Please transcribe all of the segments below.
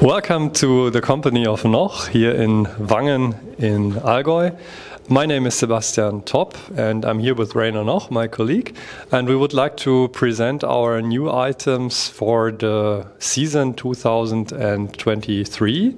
Welcome to the company of Noch here in Wangen in Allgäu. My name is Sebastian Topp and I'm here with Rainer Noch, my colleague, and we would like to present our new items for the season 2023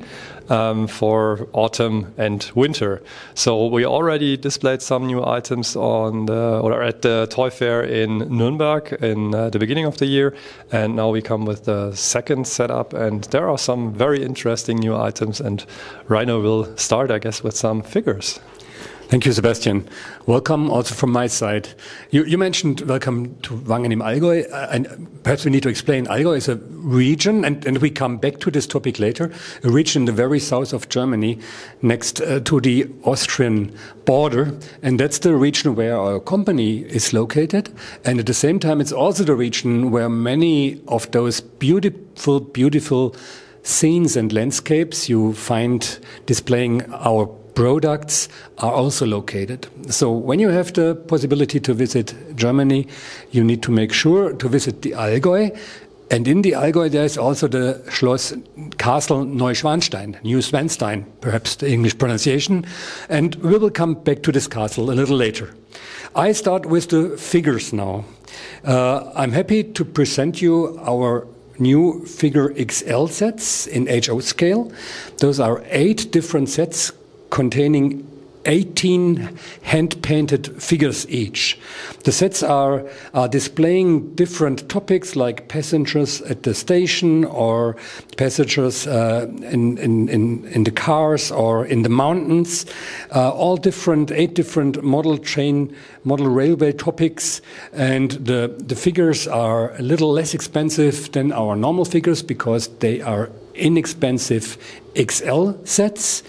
for autumn and winter. So we already displayed some new items at the toy fair in Nuremberg in the beginning of the year, and now we come with the second setup, and there are some very interesting new items, and Rainer will start, I guess, with some figures. Thank you, Sebastian. Welcome also from my side. You mentioned welcome to Wangen im Allgäu, and perhaps we need to explain. Allgäu is a region, and we come back to this topic later, a region in the very south of Germany, next to the Austrian border, and that's the region where our company is located, and at the same time it's also the region where many of those beautiful scenes and landscapes you find displaying our products are also located. So when you have the possibility to visit Germany, you need to make sure to visit the Allgäu. And in the Allgäu there is also the Castle Neuschwanstein, perhaps the English pronunciation. And we will come back to this castle a little later. I start with the figures now. I'm happy to present you our new figure XL sets in HO scale. Those are 8 different sets containing 18 hand-painted figures each. The sets are displaying different topics like passengers at the station or passengers in the cars or in the mountains. All different, 8 different model railway topics, and the figures are a little less expensive than our normal figures because they are inexpensive XL sets,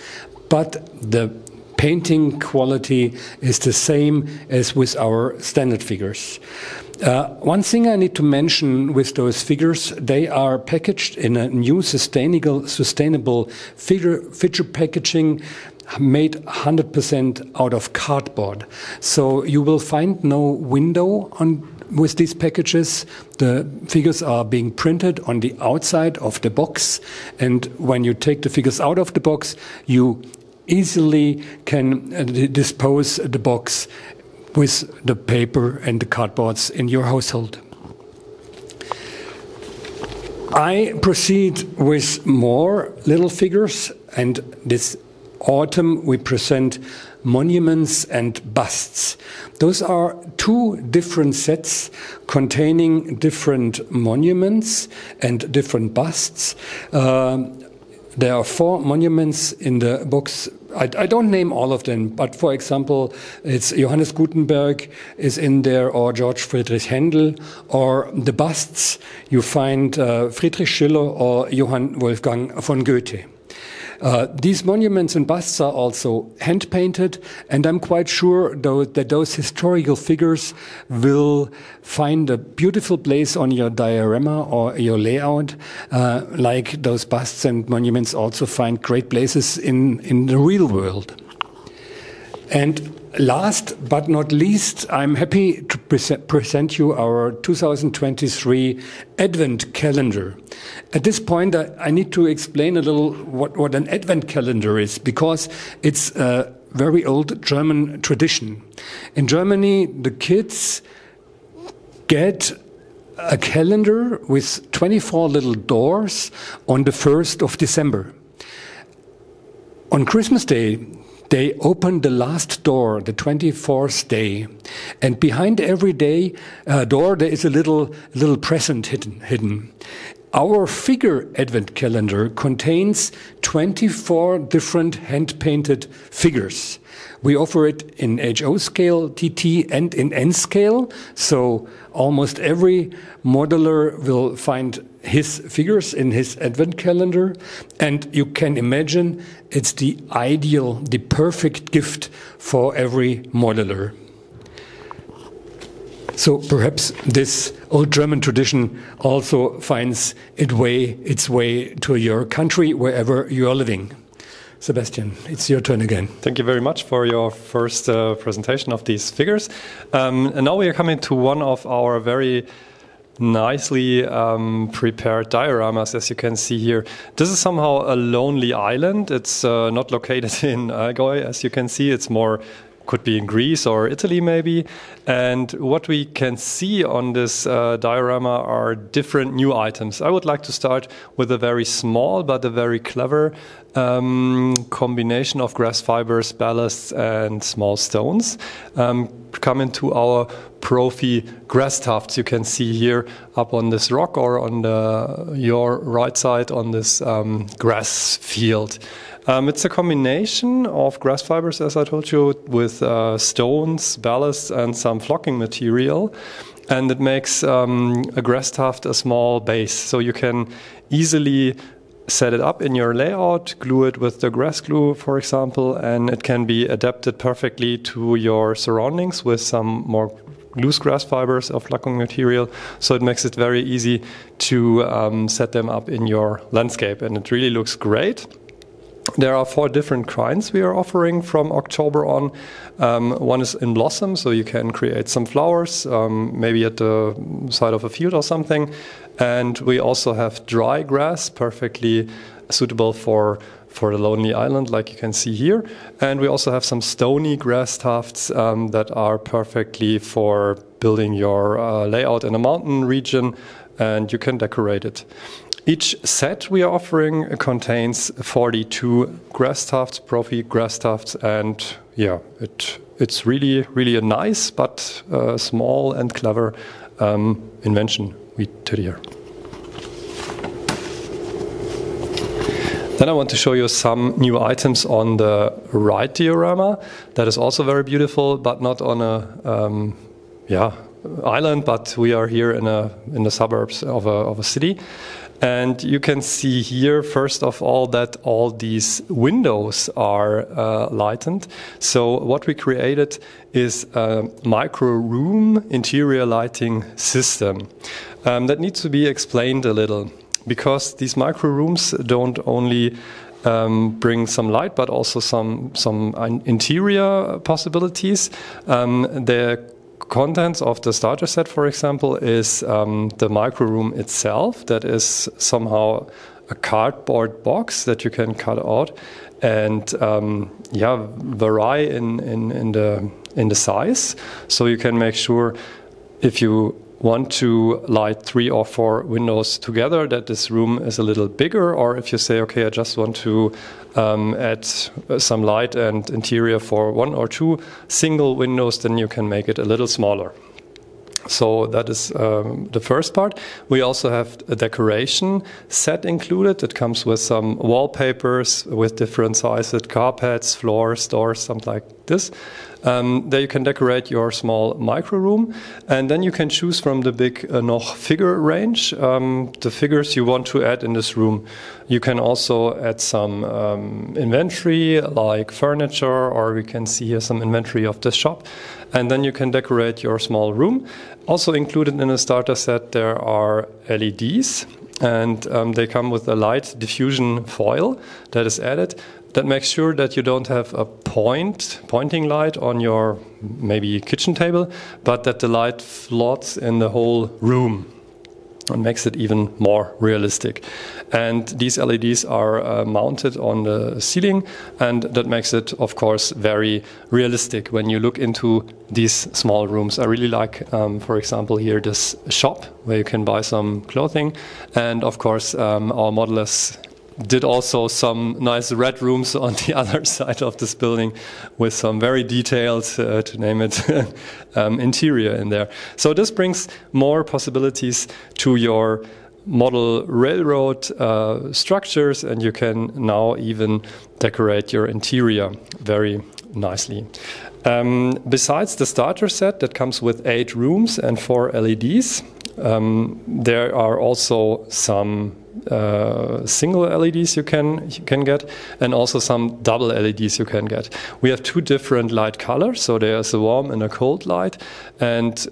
but the painting quality is the same as with our standard figures. One thing I need to mention with those figures, they are packaged in a new sustainable figure packaging made 100% out of cardboard. So you will find no window with these packages. The figures are being printed on the outside of the box, and when you take the figures out of the box, you easily can dispose the box with the paper and the cardboards in your household. I proceed with more little figures, and this autumn we present monuments and busts. Those are 2 different sets containing different monuments and different busts. There are 4 monuments in the box. I don't name all of them, but for example, it's Johannes Gutenberg is in there, or George Friedrich Händel, or the busts you find Friedrich Schiller or Johann Wolfgang von Goethe. These monuments and busts are also hand-painted, and I'm quite sure that those historical figures will find a beautiful place on your diorama or your layout, like those busts and monuments also find great places in the real world. And last but not least, I'm happy to present you our 2023 Advent calendar. At this point, I need to explain a little what an Advent calendar is, because it's a very old German tradition. In Germany, the kids get a calendar with 24 little doors on the 1st of December. On Christmas Day, they open the last door, the 24th day, and behind every door there is a little present hidden. Our figure Advent calendar contains 24 different hand-painted figures. We offer it in HO scale, TT, and in N scale, so almost every modeler will find his figures in his Advent calendar, and you can imagine it's the perfect gift for every modeler. So perhaps this old German tradition also finds its way to your country, wherever you are living. Sebastian, it's your turn again. Thank you very much for your first presentation of these figures. And now we are coming to one of our very nicely prepared dioramas, as you can see here. This is somehow a lonely island. It's not located in Allgäu, as you can see. It's more, could be in Greece or Italy maybe. And what we can see on this diorama are different new items. I would like to start with a very small but a very clever combination of grass fibers, ballasts and small stones. Come into our Profi grass tufts. You can see here up on this rock or on your right side on this grass field. It's a combination of grass fibers, as I told you, with stones, ballasts, and some flocking material. And it makes a grass tuft a small base. So you can easily set it up in your layout, glue it with the grass glue, for example, and it can be adapted perfectly to your surroundings with some more loose grass fibers or flocking material. So it makes it very easy to set them up in your landscape, and it really looks great. There are 4 different kinds we are offering from October on. One is in blossom, so you can create some flowers, maybe at the side of a field or something. And we also have dry grass, perfectly suitable for the lonely island, like you can see here. And we also have some stony grass tufts that are perfectly for building your layout in a mountain region, and you can decorate it. Each set we are offering contains 42 grass tufts, Profi grass tufts, and yeah, it's really a nice but small and clever invention we did here. Then I want to show you some new items on the right diorama. That is also very beautiful, but not on a island, but we are here in the suburbs of a city. And you can see here, first of all, that all these windows are lightened. So what we created is a micro room interior lighting system. That needs to be explained a little, because these micro rooms don't only bring some light, but also some interior possibilities. The contents of the starter set, for example, is the micro room itself. That is somehow a cardboard box that you can cut out and vary in the size. So you can make sure, if you want to light 3 or 4 windows together, that this room is a little bigger, or if you say, okay, I just want to add some light and interior for 1 or 2 single windows, then you can make it a little smaller. So that is the first part. We also have a decoration set included. It comes with some wallpapers with different sizes, carpets, floors, doors, something like this. There you can decorate your small micro room, and then you can choose from the big Noch figure range the figures you want to add in this room. You can also add some inventory like furniture, or we can see here some inventory of the shop, and then you can decorate your small room. Also included in the starter set there are LEDs, and they come with a light diffusion foil that is added. That makes sure that you don't have a pointing light on your maybe kitchen table, but that the light floats in the whole room and makes it even more realistic. And these LEDs are mounted on the ceiling, and that makes it, of course, very realistic when you look into these small rooms. I really like, for example, here this shop where you can buy some clothing, and of course our modelers did also some nice red rooms on the other side of this building with some very detailed, to name it, interior in there. So this brings more possibilities to your model railroad structures, and you can now even decorate your interior very nicely. Besides the starter set that comes with 8 rooms and 4 LEDs, there are also some single LEDs you can get, and also some double LEDs you can get. We have 2 different light colors, so there's a warm and a cold light, and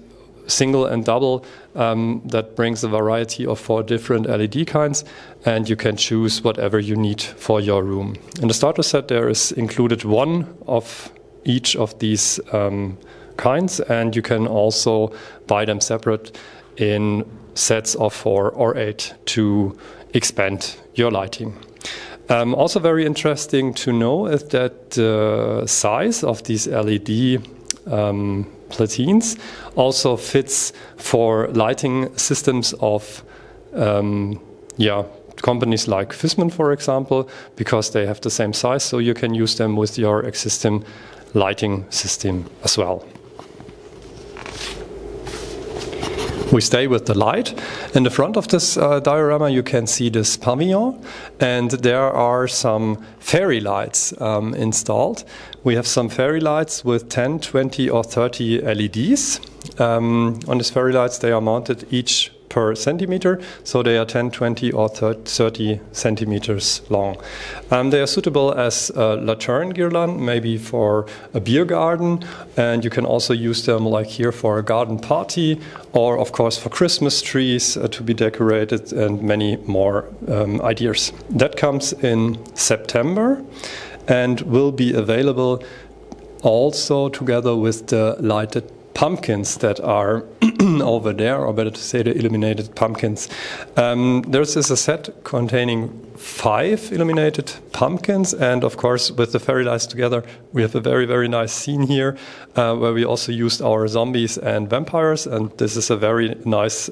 single and double, that brings a variety of 4 different LED kinds, and you can choose whatever you need for your room. In the starter set there is included 1 of each of these kinds, and you can also buy them separate in sets of 4 or 8 to expand your lighting. Also very interesting to know is that the size of these LED platines also fits for lighting systems of companies like Viessmann, for example, because they have the same size, so you can use them with your existing lighting system as well. We stay with the light. In the front of this diorama you can see this pavilion, and there are some fairy lights installed. We have some fairy lights with 10, 20 or 30 LEDs. On these fairy lights they are mounted each per centimeter, so they are 10, 20 or 30 centimeters long. They are suitable as a lantern guirland, maybe for a beer garden, and you can also use them like here for a garden party, or of course for Christmas trees to be decorated, and many more ideas. That comes in September and will be available also together with the lighted pumpkins that are over there, or better to say the illuminated pumpkins. This is a set containing 5 illuminated pumpkins, and of course with the fairy lights together we have a very, very nice scene here where we also used our zombies and vampires, and this is a very nice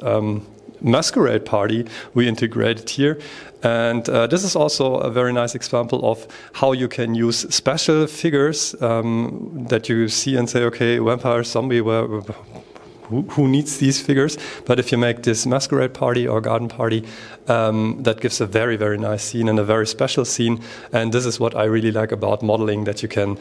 masquerade party we integrated here. And this is also a very nice example of how you can use special figures that you see and say, okay, vampire, zombie, who needs these figures? But if you make this masquerade party or garden party, that gives a very, very nice scene and a very special scene. And this is what I really like about modeling, that you can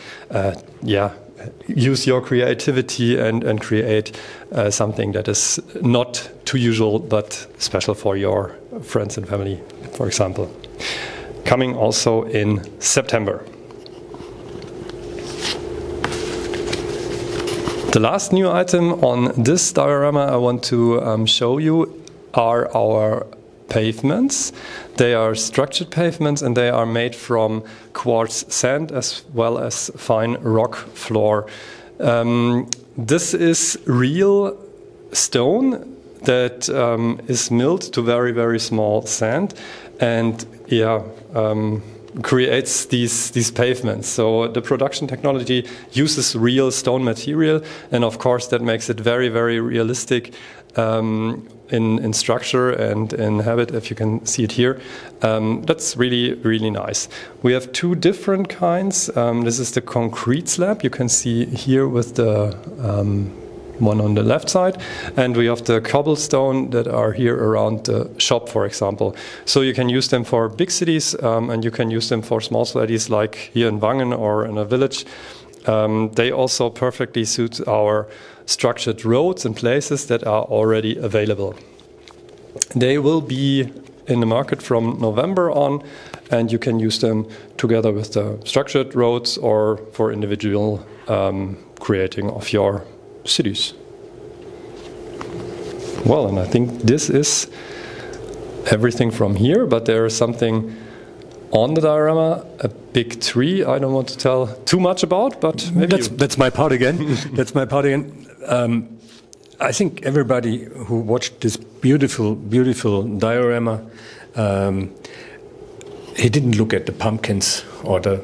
use your creativity and create something that is not too usual but special for your friends and family, for example. Coming also in September. The last new item on this diorama I want to show you are our pavements. They are structured pavements, and they are made from quartz sand as well as fine rock floor. This is real stone that is milled to very, very small sand, and creates these pavements. So the production technology uses real stone material, and of course that makes it very, very realistic in structure and in habit, if you can see it here. That's really, really nice. We have 2 different kinds. This is the concrete slab, you can see here with the one on the left side, and we have the cobblestone that are here around the shop, for example. So you can use them for big cities, and you can use them for small cities like here in Wangen or in a village. They also perfectly suit our structured roads and places that are already available. They will be in the market from November on, and you can use them together with the structured roads or for individual creating of your cities. Well, and I think this is everything from here, but there is something on the diorama, a big tree I don't want to tell too much about, but maybe that's my part again. That's my part again. I think everybody who watched this beautiful, beautiful diorama, he didn't look at the pumpkins or the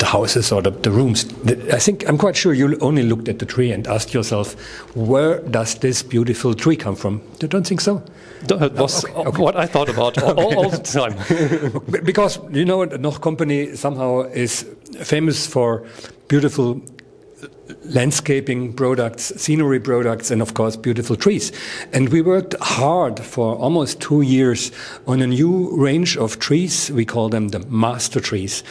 houses or the rooms. I'm quite sure you only looked at the tree and asked yourself, where does this beautiful tree come from? You don't think so? That was what I thought about all the time. Because, you know, the Noch company somehow is famous for beautiful landscaping products, scenery products, and of course beautiful trees. And we worked hard for almost 2 years on a new range of trees. We call them the master trees.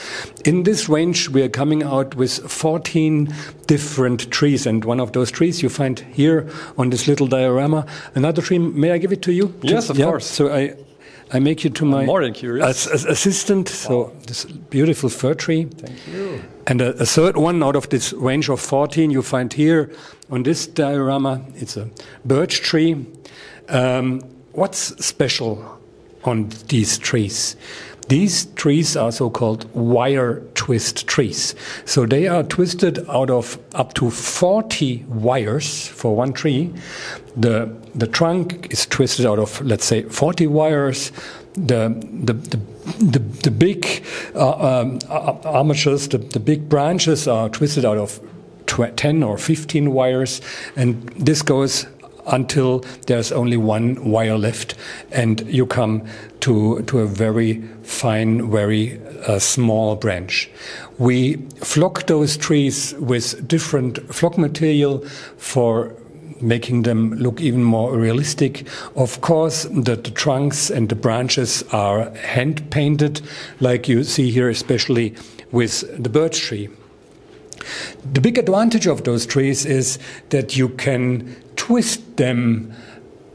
In this range we are coming out with 14 different trees, and one of those trees you find here on this little diorama. Another tree, may I give it to you? Yes, of course. So I make you to my more than curious. Assistant. Wow. So this beautiful fir tree. Thank you. And a third one out of this range of 14 you find here on this diorama. It's a birch tree. What's special on these trees. These trees are so-called wire twist trees. So they are twisted out of up to 40 wires for one tree. The trunk is twisted out of, let's say, 40 wires. The big armatures, the big branches are twisted out of 10 or 15 wires, and this goes until there's only one wire left, and you come to a very fine, very small branch. We flock those trees with different flock material for making them look even more realistic. Of course, the trunks and the branches are hand painted, like you see here, especially with the birch tree. The big advantage of those trees is that you can twist them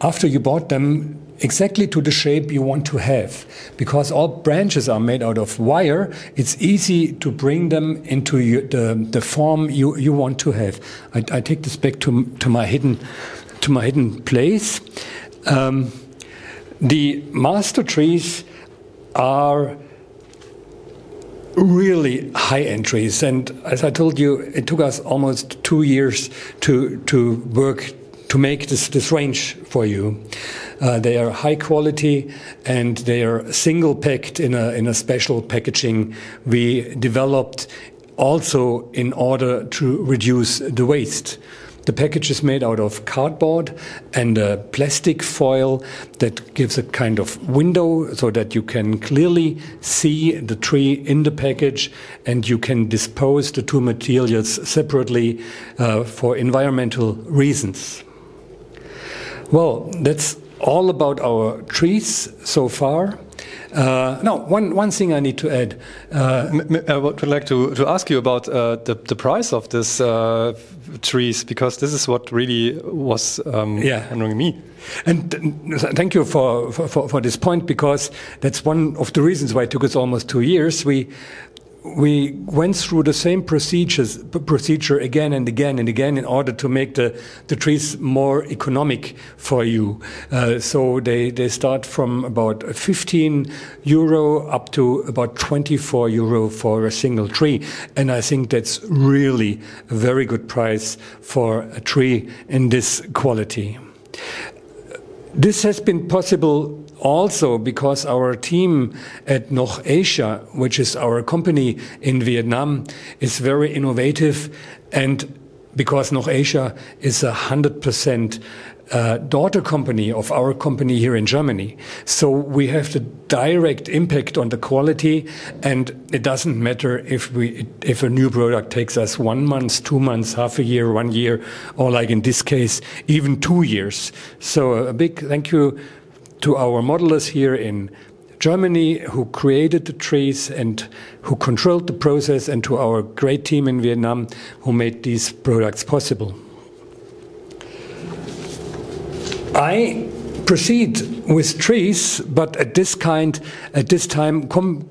after you bought them exactly to the shape you want to have. Because all branches are made out of wire, it's easy to bring them into the form you want to have. I take this back to my hidden place. The master trees are really high-end trees, and as I told you, it took us almost 2 years to work to make this range for you. They are high quality, and they are single packed in a special packaging we developed also in order to reduce the waste. The package is made out of cardboard and a plastic foil that gives a kind of window so that you can clearly see the tree in the package, and you can dispose the two materials separately for environmental reasons. Well, that's all about our trees so far. Now, one thing I need to add. I would like to ask you about the price of this trees, because this is what really was annoying me. And thank you for this point, because that's one of the reasons why it took us almost 2 years. We went through the same procedure again and again and again in order to make the trees more economic for you. So they start from about €15 up to about €24 for a single tree. And I think that's really a very good price for a tree in this quality. This has been possible also because our team at Noch Asia, which is our company in Vietnam, is very innovative, and because Noch Asia is 100% daughter company of our company here in Germany. So we have the direct impact on the quality, and it doesn't matter if a new product takes us 1 month, 2 months, half a year, 1 year, or like in this case, even 2 years. So a big thank you to our modelers here in Germany who created the trees and who controlled the process, and to our great team in Vietnam who made these products possible. I proceed with trees, but at this time,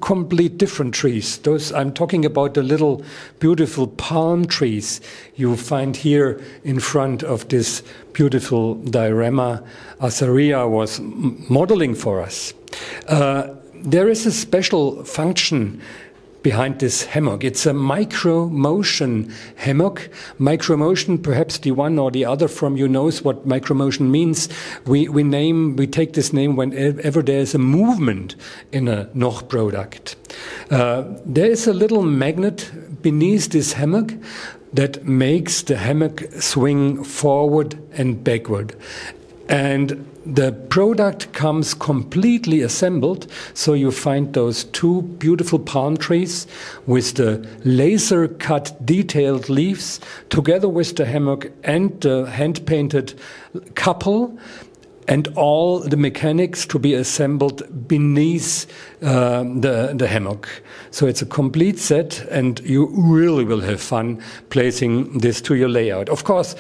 complete different trees. Those I'm talking about, the little beautiful palm trees you find here in front of this beautiful diorama Azaria was modeling for us. There is a special function behind this hammock. It's a micro-motion hammock. Micro-motion, perhaps the one or the other from you knows what micro-motion means. We take this name whenever there is a movement in a Noch product. There is a little magnet beneath this hammock that makes the hammock swing forward and backward. And the product comes completely assembled, so you find those two beautiful palm trees with the laser-cut detailed leaves, together with the hammock and the hand-painted couple, and all the mechanics to be assembled beneath the hammock. So it's a complete set, and you really will have fun placing this to your layout. Of course,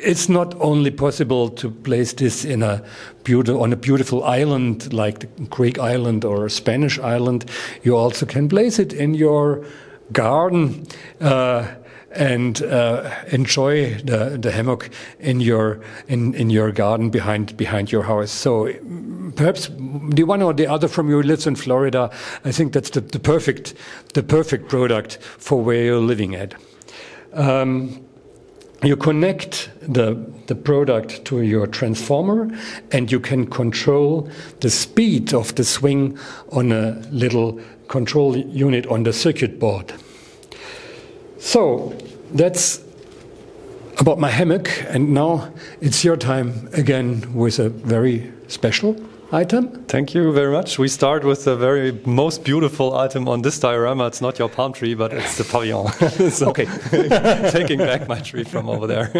it's not only possible to place this on a beautiful island like the Greek island or Spanish island. You also can place it in your garden and enjoy the hammock in your garden behind your house. So perhaps the one or the other from you lives in Florida. I think that's the perfect product for where you're living at. You connect the product to your transformer, and you can control the speed of the swing on a little control unit on the circuit board. So that's about my hammock, and now it's your time again with a very special item. Thank you very much. We start with the very most beautiful item on this diorama. It's not your palm tree, but it's the pavilion. So, okay. Taking back my tree from over there.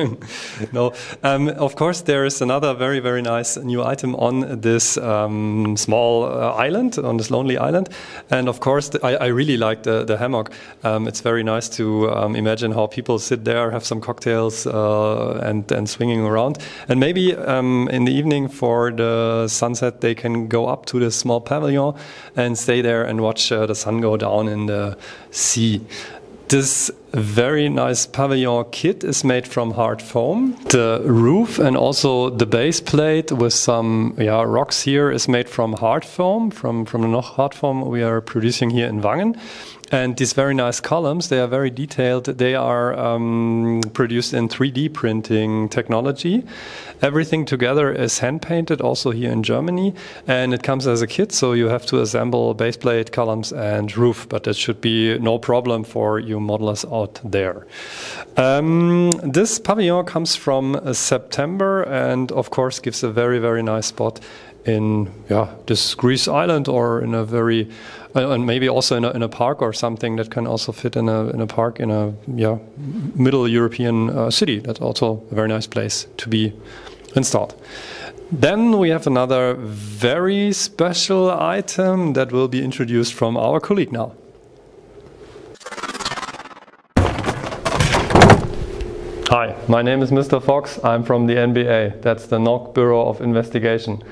No, of course, there is another very, very nice new item on this small island, on this lonely island. And of course, I really like the hammock. It's very nice to imagine how people sit there, have some cocktails, and swinging around. And maybe in the evening for the sunset, they can go up to this small pavilion and stay there and watch the sun go down in the sea. This very nice pavilion kit is made from hard foam. The roof and also the base plate with some rocks here is made from hard foam, from the Noch hard foam we are producing here in Wangen. And these very nice columns, they are very detailed. They are produced in 3D printing technology. Everything together is hand-painted also here in Germany. And it comes as a kit, so you have to assemble base plate, columns, and roof. But that should be no problem for you modelers out there. This pavilion comes from September and, of course, gives a very, very nice spot in this Greece island, or in a very and maybe also in a park or something that can also fit in a park in a middle European city. That's also a very nice place to be installed. Then we have another very special item that will be introduced from our colleague now. Hi, my name is Mr. Fox. I'm from the NBA. That's the Noch Bureau of Investigation.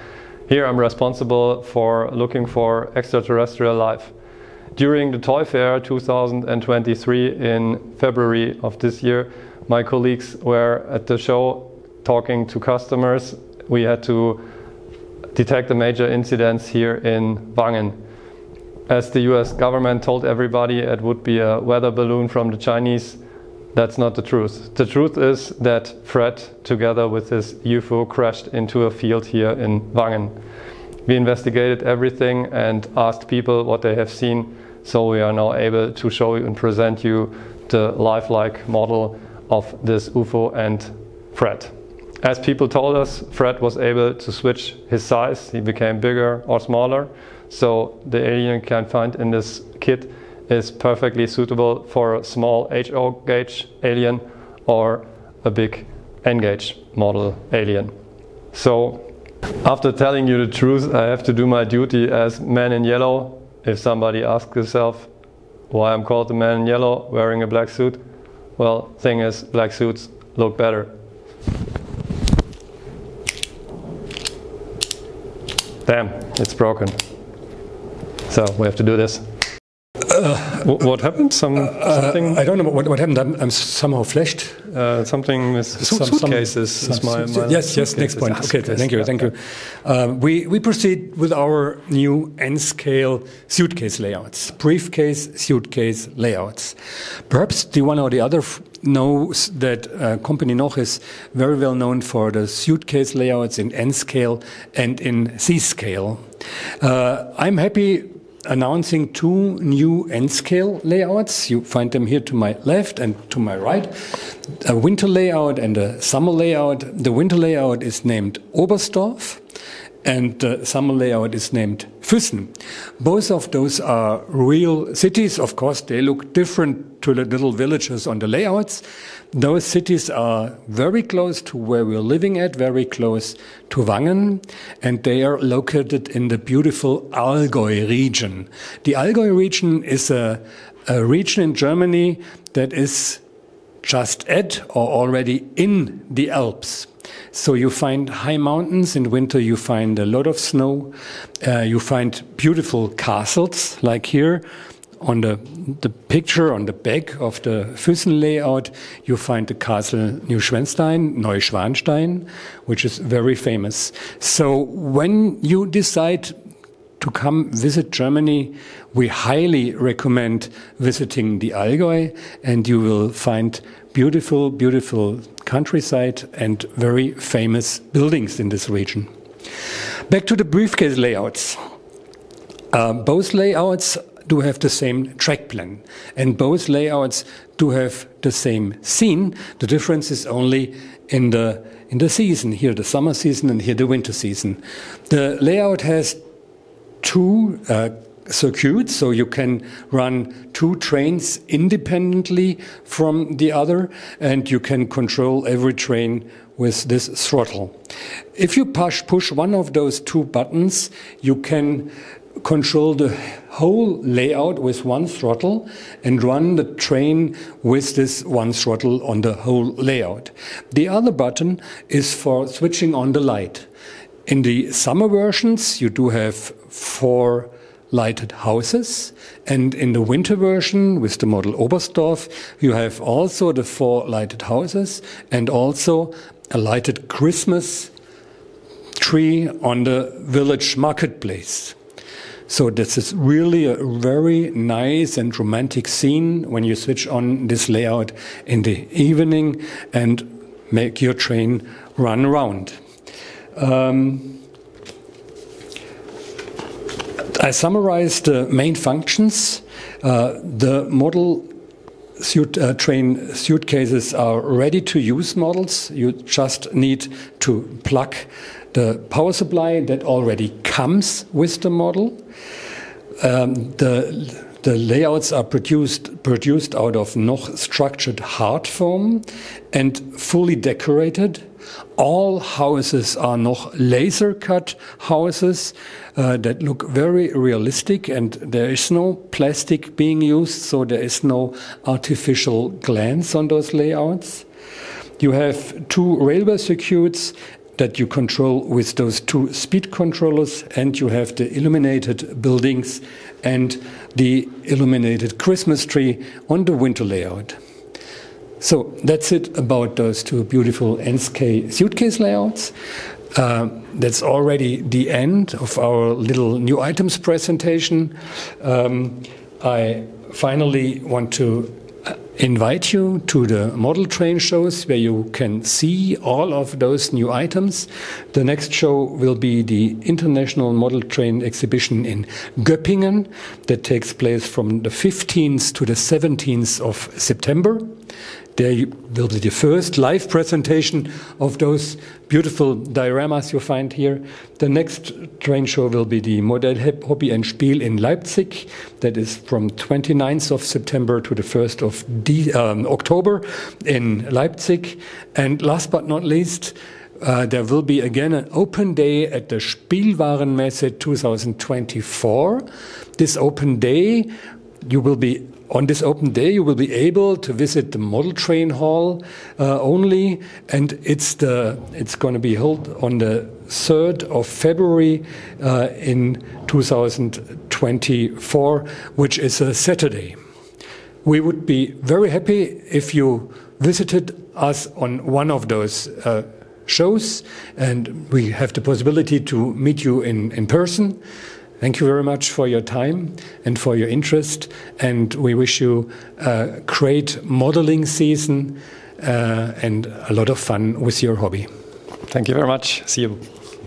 Here I'm responsible for looking for extraterrestrial life. During the Toy Fair 2023 in February of this year, my colleagues were at the show talking to customers. We had to detect the major incidents here in Wangen. As the US government told everybody it would be a weather balloon from the Chinese, that's not the truth. The truth is that Fred, together with his UFO, crashed into a field here in Wangen. We investigated everything and asked people what they have seen, so we are now able to show you and present you the lifelike model of this UFO and Fred. As people told us, Fred was able to switch his size. He became bigger or smaller, so the alien you can find in this kit is perfectly suitable for a small HO gauge alien or a big N gauge model alien. So, after telling you the truth, I have to do my duty as man in yellow. If somebody asks yourself why I'm called the man in yellow wearing a black suit, well, thing is, black suits look better. Damn, it's broken. So we have to do this. What happened? Something? I don't know what happened. I'm somehow flashed. Something with suitcases. Yes. Next point. Okay, thank you. We proceed with our new N-scale suitcase layouts, briefcase suitcase layouts. Perhaps the one or the other knows that company Noch is very well known for the suitcase layouts in N-scale and in C-scale. I'm happy announcing two new N-scale layouts. You find them here to my left and to my right. A winter layout and a summer layout. The winter layout is named Oberstdorf and the summer layout is named Füssen. Both of those are real cities. Of course, they look different to the little villages on the layouts. Those cities are very close to where we're living at, very close to Wangen, and they are located in the beautiful Allgäu region. The Allgäu region is a region in Germany that is just at or already in the Alps. So you find high mountains. In winter you find a lot of snow. You find beautiful castles like here on the picture on the back of the Füssen layout, you find the castle Neuschwanstein, which is very famous. So when you decide to come visit Germany, we highly recommend visiting the Allgäu, and you will find beautiful, beautiful countryside and very famous buildings in this region. Back to the briefcase layouts. Both layouts do have the same track plan, and both layouts do have the same scene. The difference is only in the season. Here the summer season, and here the winter season. The layout has two circuits, so you can run two trains independently from the other, and you can control every train with this throttle. If you push one of those two buttons, you can control the whole layout with one throttle and run the train with this one throttle on the whole layout. The other button is for switching on the light. In the summer versions, you do have 4 lighted houses, and in the winter version with the model Oberstdorf, you have also the 4 lighted houses and also a lighted Christmas tree on the village marketplace. So this is really a very nice and romantic scene when you switch on this layout in the evening and make your train run around. I summarized the main functions. The model train suitcases are ready-to-use models. You just need to plug the power supply that already comes with the model. The layouts are produced out of Noch structured hard foam and fully decorated. All houses are Noch laser-cut houses that look very realistic, and there is no plastic being used, so there is no artificial glance on those layouts. You have 2 railway circuits that you control with those 2 speed controllers, and you have the illuminated buildings and the illuminated Christmas tree on the winter layout. So that's it about those 2 beautiful NSK suitcase layouts. That's already the end of our little new items presentation. I finally want to invite you to the model train shows where you can see all of those new items. The next show will be the International Model Train Exhibition in Göppingen that takes place from the 15th to the 17th of September. There will be the first live presentation of those beautiful dioramas you find here. The next train show will be the Modell Hobby and Spiel in Leipzig. That is from 29th of September to the 1st of October in Leipzig. And last but not least, there will be again an open day at the Spielwarenmesse 2024. This open day, on this open day, you will be able to visit the model train hall only, and it's going to be held on the 3rd of February in 2024, which is a Saturday. We would be very happy if you visited us on one of those shows, and we have the possibility to meet you in person. Thank you very much for your time and for your interest, and we wish you a great modeling season and a lot of fun with your hobby. Thank you very much. See you.